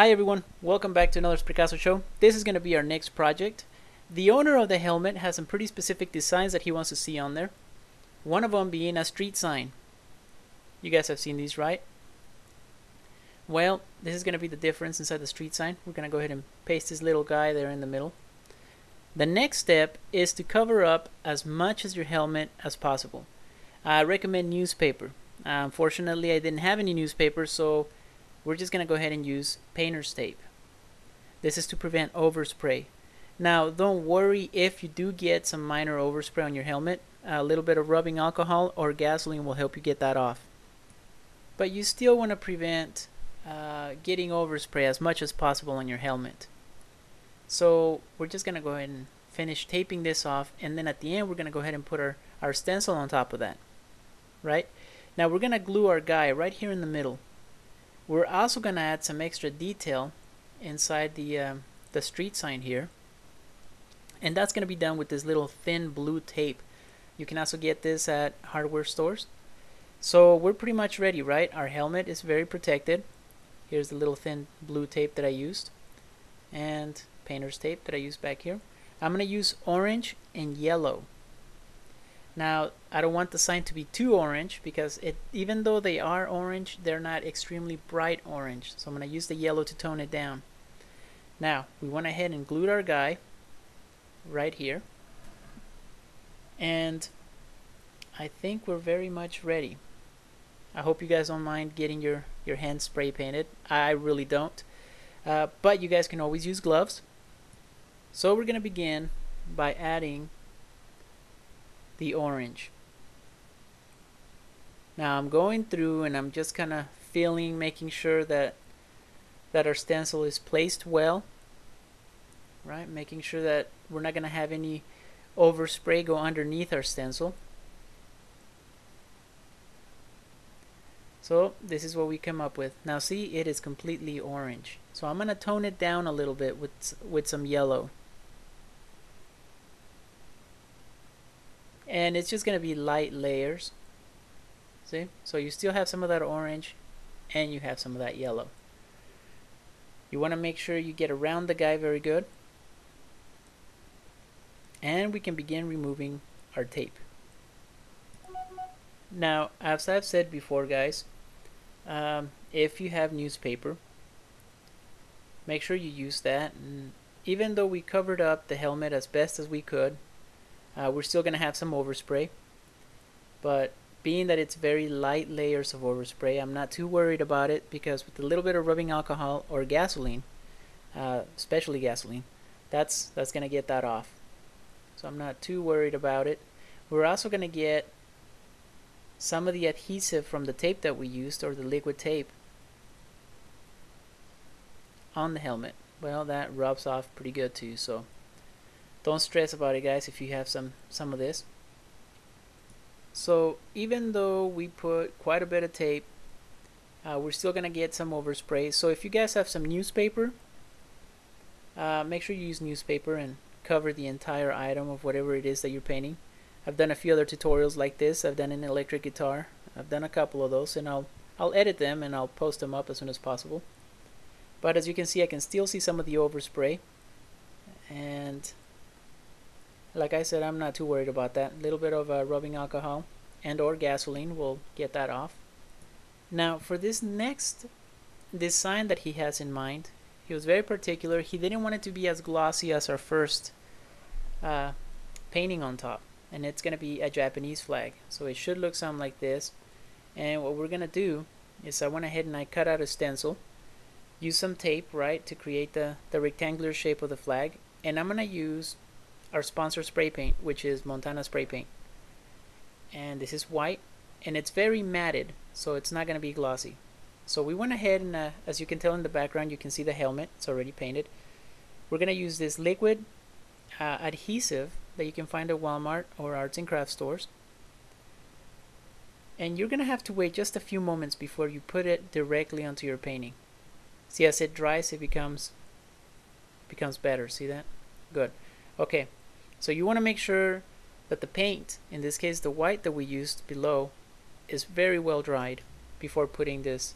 Hi everyone, welcome back to another Spraycasso show. This is going to be our next project. The owner of the helmet has some pretty specific designs that he wants to see on there. One of them being a street sign. You guys have seen these, right? Well, this is going to be the difference inside the street sign. We're going to go ahead and paste this little guy there in the middle. The next step is to cover up as much as your helmet as possible. I recommend newspaper. Unfortunately, I didn't have any newspaper, so we're just going to go ahead and use painter's tape. This is to prevent overspray. Now, don't worry if you do get some minor overspray on your helmet. A little bit of rubbing alcohol or gasoline will help you get that off. But you still want to prevent getting overspray as much as possible on your helmet. So we're just going to go ahead and finish taping this off, and then at the end we're going to go ahead and put our stencil on top of that. Right? Now we're going to glue our guy right here in the middle. We're also going to add some extra detail inside the street sign here, and that's going to be done with this little thin blue tape. You can also get this at hardware stores. So we're pretty much ready, right? Our helmet is very protected. Here's the little thin blue tape that I used, and painter's tape that I used back here. I'm going to use orange and yellow. Now, I don't want the sign to be too orange because even though they are orange, they're not extremely bright orange. So I'm going to use the yellow to tone it down. Now, we went ahead and glued our guy right here. And I think we're very much ready. I hope you guys don't mind getting your hands spray painted. I really don't. But you guys can always use gloves. So we're going to begin by adding the orange. Now I'm going through and I'm just kind of feeling, making sure that our stencil is placed well, right? Making sure that we're not going to have any overspray go underneath our stencil. So this is what we come up with. Now see, it is completely orange. So I'm going to tone it down a little bit with some yellow. And it's just going to be light layers. See? So you still have some of that orange and you have some of that yellow. You want to make sure you get around the guy very good. And we can begin removing our tape. Now, as I've said before, guys, if you have newspaper, make sure you use that. And even though we covered up the helmet as best as we could, we're still going to have some overspray, but being that it's very light layers of overspray, I'm not too worried about it, because with a little bit of rubbing alcohol or gasoline, especially gasoline, that's going to get that off. So I'm not too worried about it. We're also going to get some of the adhesive from the tape that we used, or the liquid tape, on the helmet. Well, that rubs off pretty good too, so don't stress about it, guys, if you have some of this. So even though we put quite a bit of tape, we're still going to get some overspray. So if you guys have some newspaper, make sure you use newspaper and cover the entire item of whatever it is that you're painting. I've done a few other tutorials like this. I've done an electric guitar. I've done a couple of those, and I'll edit them and I'll post them up as soon as possible. But as you can see, I can still see some of the overspray, and like I said, I'm not too worried about that. A little bit of rubbing alcohol and or gasoline will get that off. Now for this next design that he has in mind, he was very particular. He didn't want it to be as glossy as our first painting on top. And it's going to be a Japanese flag. So it should look something like this. And what we're going to do is I went ahead and I cut out a stencil. Use some tape, right, to create the rectangular shape of the flag. And I'm going to use our sponsor spray paint, which is Montana spray paint, and this is white, and it's very matted, so it's not going to be glossy. So we went ahead and as you can tell in the background, you can see the helmet. It's already painted. We're going to use this liquid adhesive that you can find at Walmart or arts and crafts stores, and you're going to have to wait just a few moments before you put it directly onto your painting. See, as it dries, it becomes better. See that? Good. Okay, so you want to make sure that the paint, in this case the white that we used below, is very well dried before putting this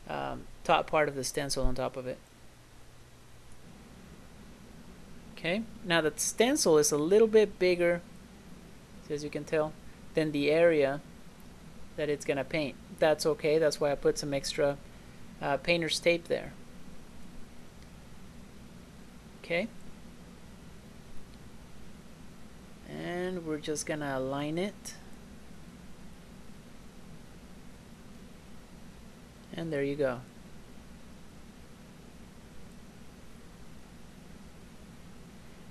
top part of the stencil on top of it. Okay, now the stencil is a little bit bigger, as you can tell, than the area that it's gonna paint. That's okay, that's why I put some extra painter's tape there. Okay, and we're just gonna align it, and there you go.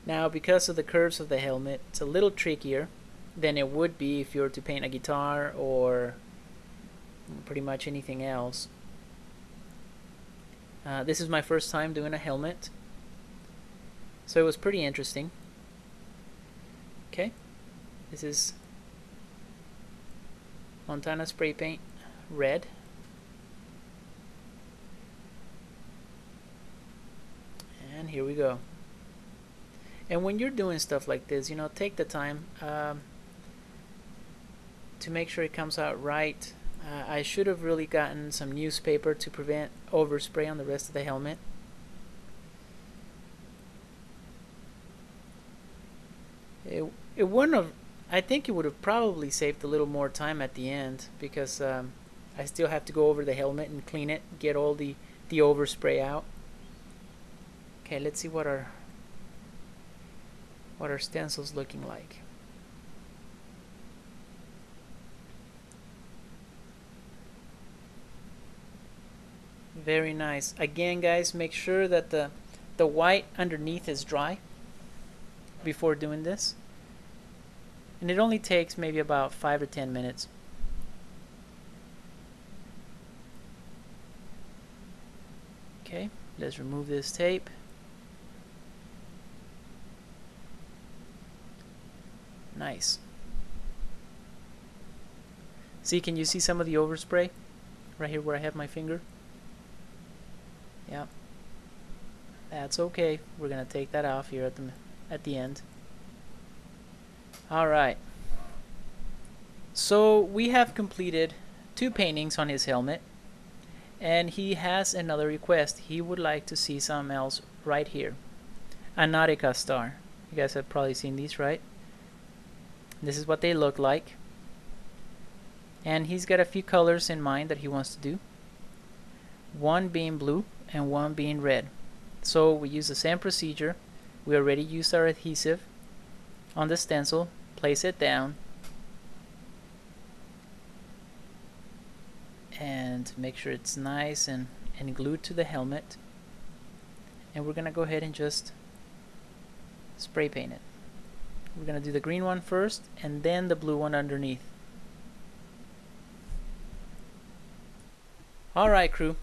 Now, because of the curves of the helmet, it's a little trickier than it would be if you were to paint a guitar or pretty much anything else. This is my first time doing a helmet, so it was pretty interesting. Okay, this is Montana spray paint red. And here we go. And when you're doing stuff like this, you know, take the time to make sure it comes out right. I should have really gotten some newspaper to prevent overspray on the rest of the helmet. It wouldn't have, I think it would have probably saved a little more time at the end, because I still have to go over the helmet and clean it, get all the overspray out. Okay, let's see what our stencil's looking like. Very nice. Again, guys, make sure that the white underneath is dry before doing this. And it only takes maybe about 5 to 10 minutes. Okay, let's remove this tape. Nice. See, can you see some of the overspray right here where I have my finger? Yeah, that's okay. We're gonna take that off here at the end. All right. So we have completed 2 paintings on his helmet, and he has another request. He would like to see something else right here, a Nautica star. You guys have probably seen these, right? This is what they look like, and he's got a few colors in mind that he wants to do, one being blue and one being red. So we use the same procedure. We already used our adhesive on the stencil, place it down, and make sure it's nice and glued to the helmet, and we're gonna go ahead and just spray paint it. We're gonna do the green one first and then the blue one underneath. Alright, crew,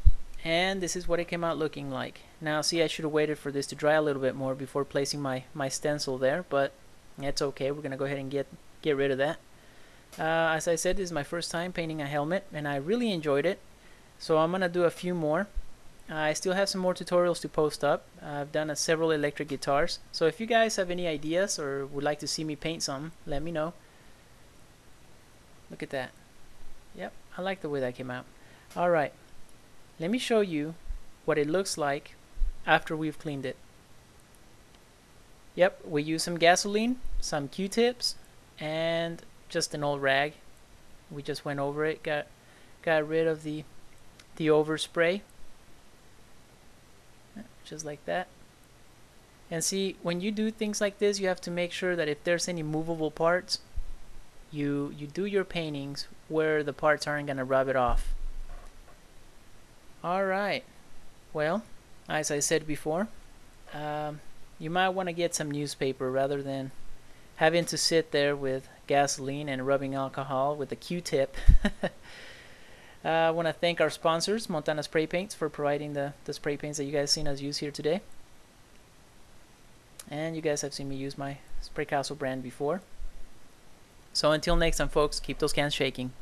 and this is what it came out looking like. Now see, I should have waited for this to dry a little bit more before placing my stencil there, but it's okay. We're gonna go ahead and get rid of that. As I said, this is my first time painting a helmet, and I really enjoyed it, so I'm gonna do a few more. I still have some more tutorials to post up. I've done several electric guitars, so if you guys have any ideas or would like to see me paint some, let me know. Look at that. Yep, I like the way that came out. Alright, let me show you what it looks like after we've cleaned it. Yep, we used some gasoline, some Q-tips, and just an old rag. We just went over it, got rid of the overspray, just like that. And see, when you do things like this, you have to make sure that if there's any movable parts, you do your paintings where the parts aren't gonna rub it off. Alright, well, as I said before, you might want to get some newspaper rather than having to sit there with gasoline and rubbing alcohol with a Q-tip. I want to thank our sponsors, Montana Spray Paints, for providing the spray paints that you guys seen us use here today. And you guys have seen me use my Spraycasso brand before. So until next time, folks, keep those cans shaking.